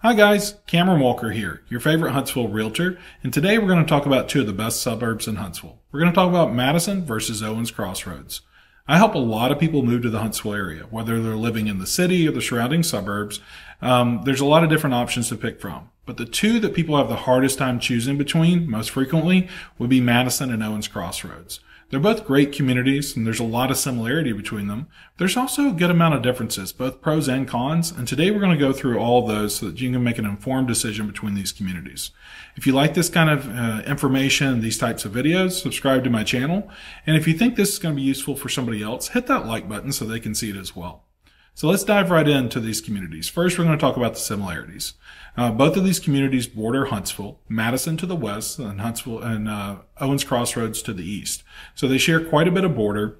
Hi guys, Cameron Walker here, your favorite Huntsville realtor, and today we're going to talk about two of the best suburbs in Huntsville. We're going to talk about Madison versus Owens Cross Roads. I help a lot of people move to the Huntsville area, whether they're living in the city or the surrounding suburbs. There's a lot of different options to pick from, but the two that people have the hardest time choosing between most frequently would be Madison and Owens Cross Roads. They're both great communities, and there's a lot of similarity between them. There's also a good amount of differences, both pros and cons, and today we're going to go through all of those so that you can make an informed decision between these communities. If you like this kind of information, these types of videos, subscribe to my channel. And if you think this is going to be useful for somebody else, hit that like button so they can see it as well. So let's dive right into these communities. First, we're going to talk about the similarities. Both of these communities border Huntsville, Madison to the west, and Huntsville and Owens Cross Roads to the east. So they share quite a bit of border.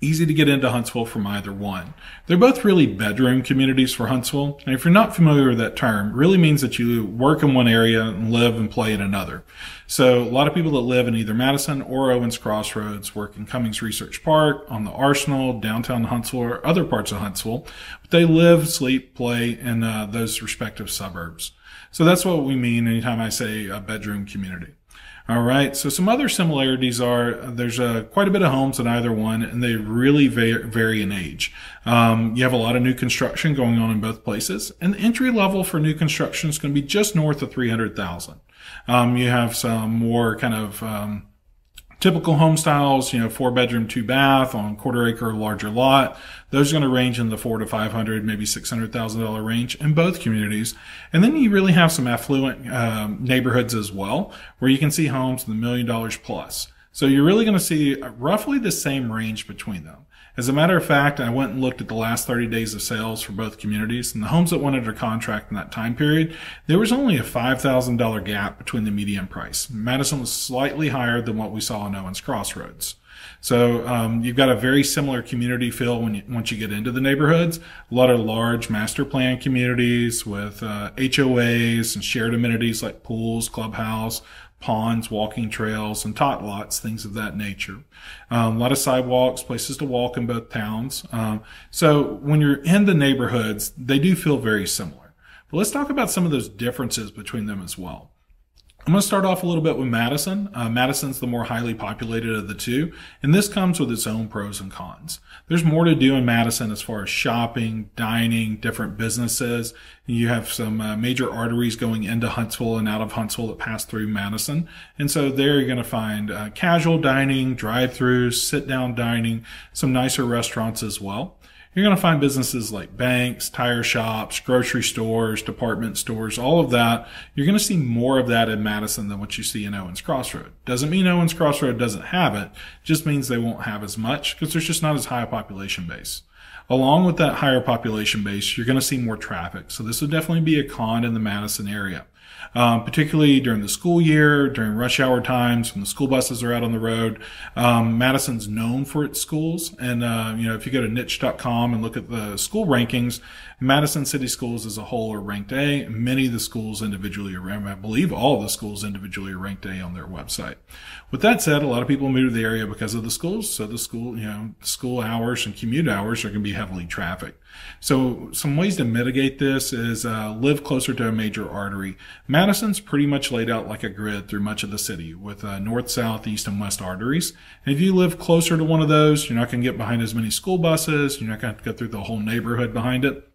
Easy to get into Huntsville from either one. They're both really bedroom communities for Huntsville. And if you're not familiar with that term, it really means that you work in one area and live and play in another. So a lot of people that live in either Madison or Owens Cross Roads work in Cummings Research Park, on the Arsenal, downtown Huntsville, or other parts of Huntsville. But they live, sleep, play in those respective suburbs. So that's what we mean anytime I say a bedroom community. All right, so some other similarities are there's quite a bit of homes in either one, and they really vary in age. You have a lot of new construction going on in both places, and the entry level for new construction is going to be just north of $300,000. You have some more kind of typical home styles, 4-bedroom, 2-bath on quarter-acre or larger lot. Those are going to range in the $400,000 to $500,000, maybe $600,000 range in both communities. And then you really have some affluent neighborhoods as well, where you can see homes in the $1 million plus. So you're really going to see roughly the same range between them. As a matter of fact, I went and looked at the last 30 days of sales for both communities, and the homes that went under contract in that time period, there was only a $5,000 gap between the median price. Madison was slightly higher than what we saw in Owens Cross Roads. So you've got a very similar community feel once you get into the neighborhoods. A lot of large master plan communities with HOAs and shared amenities like pools, clubhouse, ponds, walking trails, and tot lots, things of that nature. A lot of sidewalks, places to walk in both towns. So when you're in the neighborhoods, they do feel very similar. But let's talk about some of those differences between them as well. I'm going to start off a little bit with Madison. Madison's the more highly populated of the two, and this comes with its own pros and cons. There's more to do in Madison as far as shopping, dining, different businesses. You have some major arteries going into Huntsville and out of Huntsville that pass through Madison. And so there you're going to find casual dining, drive-throughs, sit-down dining, some nicer restaurants as well. You're going to find businesses like banks, tire shops, grocery stores, department stores, all of that. You're going to see more of that in Madison than what you see in Owens Cross Road. Doesn't mean Owens Cross Road doesn't have it. Just means they won't have as much because there's just not as high a population base. Along with that higher population base, you're going to see more traffic. So this would definitely be a con in the Madison area. Particularly during the school year, during rush hour times, when the school buses are out on the road. Madison's known for its schools. And, if you go to niche.com and look at the school rankings, Madison City Schools as a whole are ranked A. Many of the schools individually are ranked, I believe all of the schools individually are ranked A on their website. With that said, a lot of people move to the area because of the schools. So the school hours and commute hours are going to be heavily trafficked. So some ways to mitigate this is live closer to a major artery. Madison's pretty much laid out like a grid through much of the city with north, south, east, and west arteries. And if you live closer to one of those, you're not going to get behind as many school buses. You're not going to have to go through the whole neighborhood behind it.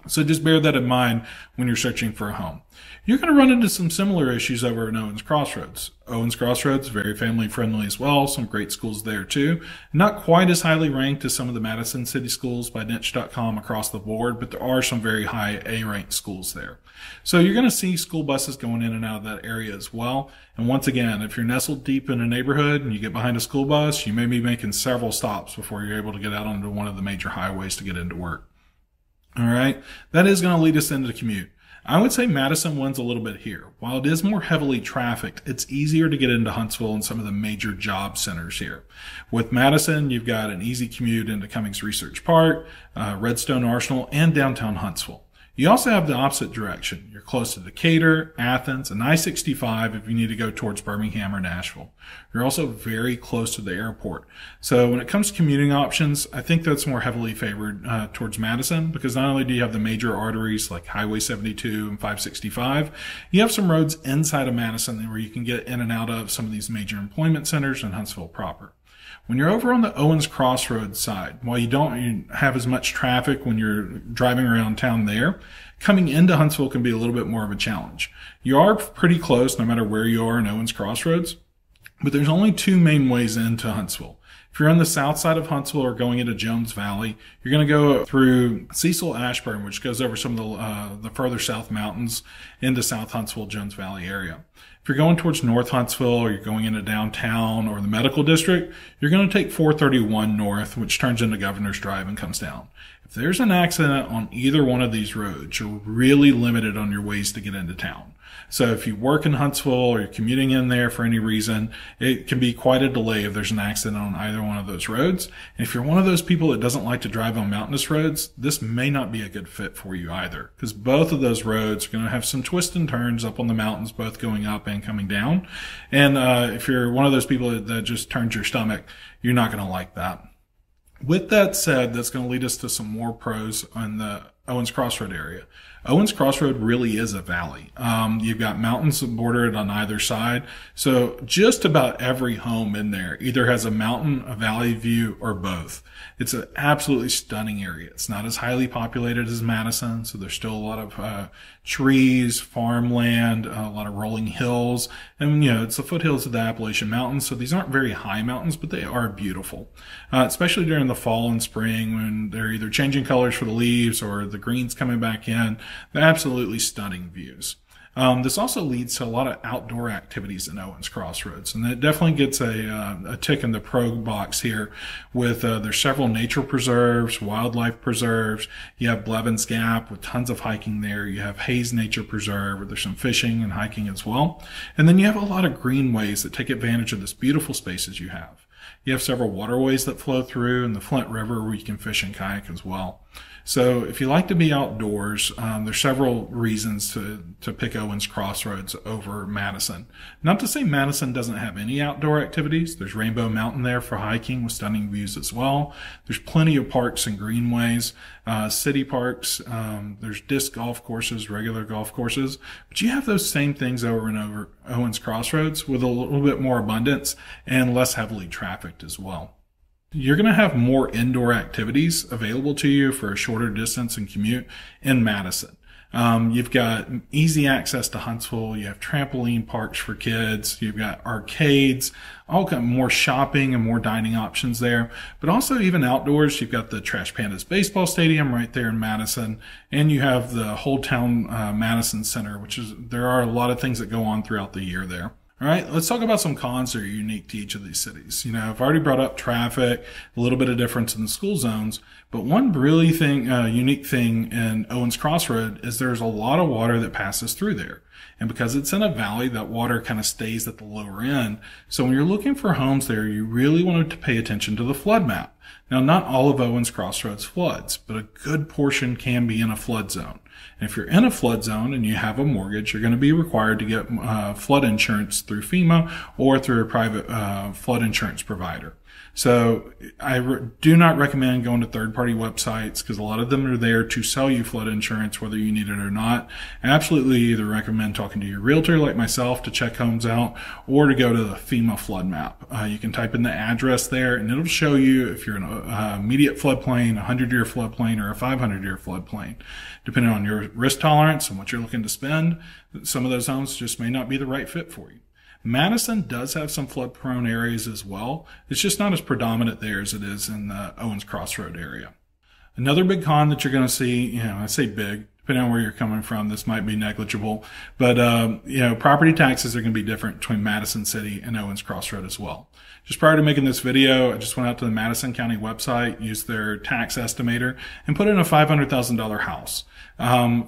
So just bear that in mind when you're searching for a home. You're going to run into some similar issues over in Owens Cross Roads. Owens Cross Roads, very family friendly as well. Some great schools there too. Not quite as highly ranked as some of the Madison City Schools by niche.com across the board, but there are some very high A-ranked schools there. So you're going to see school buses going in and out of that area as well. And once again, if you're nestled deep in a neighborhood and you get behind a school bus, you may be making several stops before you're able to get out onto one of the major highways to get into work. All right, that is going to lead us into the commute. I would say Madison wins a little bit here. While it is more heavily trafficked, it's easier to get into Huntsville and some of the major job centers here. With Madison, you've got an easy commute into Cummings Research Park, Redstone Arsenal, and downtown Huntsville. You also have the opposite direction. You're close to Decatur, Athens, and I-65 if you need to go towards Birmingham or Nashville. You're also very close to the airport. So when it comes to commuting options, I think that's more heavily favored towards Madison, because not only do you have the major arteries like Highway 72 and 565, you have some roads inside of Madison where you can get in and out of some of these major employment centers in Huntsville proper. When you're over on the Owens Cross Roads side, while you don't have as much traffic when you're driving around town there, coming into Huntsville can be a little bit more of a challenge. You are pretty close no matter where you are in Owens Cross Roads, but there's only two main ways into Huntsville. If you're on the south side of Huntsville or going into Jones Valley, you're going to go through Cecil Ashburn, which goes over some of the further south mountains into South Huntsville, Jones Valley area. If you're going towards North Huntsville or you're going into downtown or the medical district, you're going to take 431 north, which turns into Governor's Drive and comes down. If there's an accident on either one of these roads, you're really limited on your ways to get into town. So if you work in Huntsville or you're commuting in there for any reason, it can be quite a delay if there's an accident on either one of those roads. And if you're one of those people that doesn't like to drive on mountainous roads, this may not be a good fit for you either, because both of those roads are going to have some twists and turns up on the mountains, both going up and coming down. And if you're one of those people that just turns your stomach, you're not going to like that. With that said, that's going to lead us to some more pros on the Owens Cross Road area. Owens Cross Road really is a valley. You've got mountains bordered on either side. So just about every home in there either has a mountain, a valley view, or both. It's an absolutely stunning area. It's not as highly populated as Madison, so there's still a lot of trees, farmland, a lot of rolling hills. And, it's the foothills of the Appalachian Mountains, so these aren't very high mountains, but they are beautiful. Especially during the fall and spring when they're either changing colors for the leaves or the green's coming back in. They're absolutely stunning views. This also leads to a lot of outdoor activities in Owens Cross Roads, and it definitely gets a tick in the pro box here with there's several nature preserves, wildlife preserves. You have Blevins Gap with tons of hiking there. You have Hayes Nature Preserve where there's some fishing and hiking as well. And then you have a lot of greenways that take advantage of this beautiful spaces you have. You have several waterways that flow through and the Flint River where you can fish and kayak as well. So if you like to be outdoors, there's several reasons to pick Owens Cross Roads over Madison. Not to say Madison doesn't have any outdoor activities. There's Rainbow Mountain there for hiking with stunning views as well. There's plenty of parks and greenways, city parks. There's disc golf courses, regular golf courses. But you have those same things over and over Owens Cross Roads with a little bit more abundance and less heavily trafficked as well. You're going to have more indoor activities available to you for a shorter distance and commute in Madison. You've got easy access to Huntsville. You have trampoline parks for kids. You've got arcades, all kind of more shopping and more dining options there. But also even outdoors, you've got the Trash Pandas baseball stadium right there in Madison. And you have the Whole Town Madison Center, there are a lot of things that go on throughout the year there. All right, let's talk about some cons that are unique to each of these cities. I've already brought up traffic, a little bit of difference in the school zones, but one really unique thing in Owens Cross Road is there's a lot of water that passes through there. And because it's in a valley, that water kind of stays at the lower end. So when you're looking for homes there, you really wanted to pay attention to the flood map. Now, not all of Owens Cross Roads floods, but a good portion can be in a flood zone. And if you're in a flood zone and you have a mortgage, you're going to be required to get flood insurance through FEMA or through a private flood insurance provider. So I do not recommend going to third-party websites because a lot of them are there to sell you flood insurance whether you need it or not. I absolutely either recommend talking to your realtor like myself to check homes out or to go to the FEMA flood map. You can type in the address there and it'll show you if you're in an immediate floodplain, a 100-year floodplain, or a 500-year floodplain. Depending on your risk tolerance and what you're looking to spend, some of those homes just may not be the right fit for you. Madison does have some flood-prone areas as well. It's just not as predominant there as it is in the Owens Cross Road area. Another big con that you're going to see, I say big, depending on where you're coming from, this might be negligible, but, property taxes are going to be different between Madison City and Owens Cross Road as well. Just prior to making this video, I just went out to the Madison County website, used their tax estimator, and put in a $500,000 house.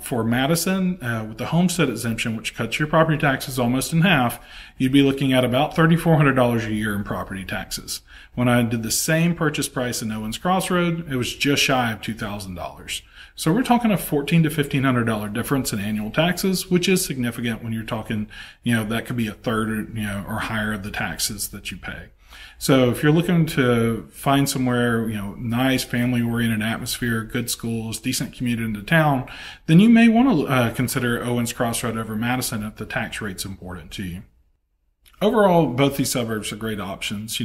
For Madison, with the homestead exemption, which cuts your property taxes almost in half, you'd be looking at about $3,400 a year in property taxes. When I did the same purchase price in Owens Cross Road, it was just shy of $2,000. So we're talking a $1,400 to $1,500 difference in annual taxes, which is significant when you're talking, that could be a third, or higher of the taxes that you pay. So if you're looking to find somewhere, nice family-oriented atmosphere, good schools, decent commute into town, then you may want to consider Owens Cross Road over Madison if the tax rate's important to you. Overall, both these suburbs are great options.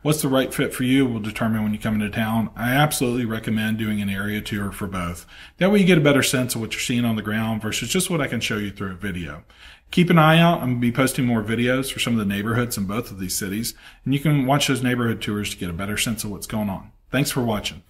What's the right fit for you will determine when you come into town. I absolutely recommend doing an area tour for both. That way you get a better sense of what you're seeing on the ground versus just what I can show you through a video. Keep an eye out. I'm going to be posting more videos for some of the neighborhoods in both of these cities, and you can watch those neighborhood tours to get a better sense of what's going on. Thanks for watching.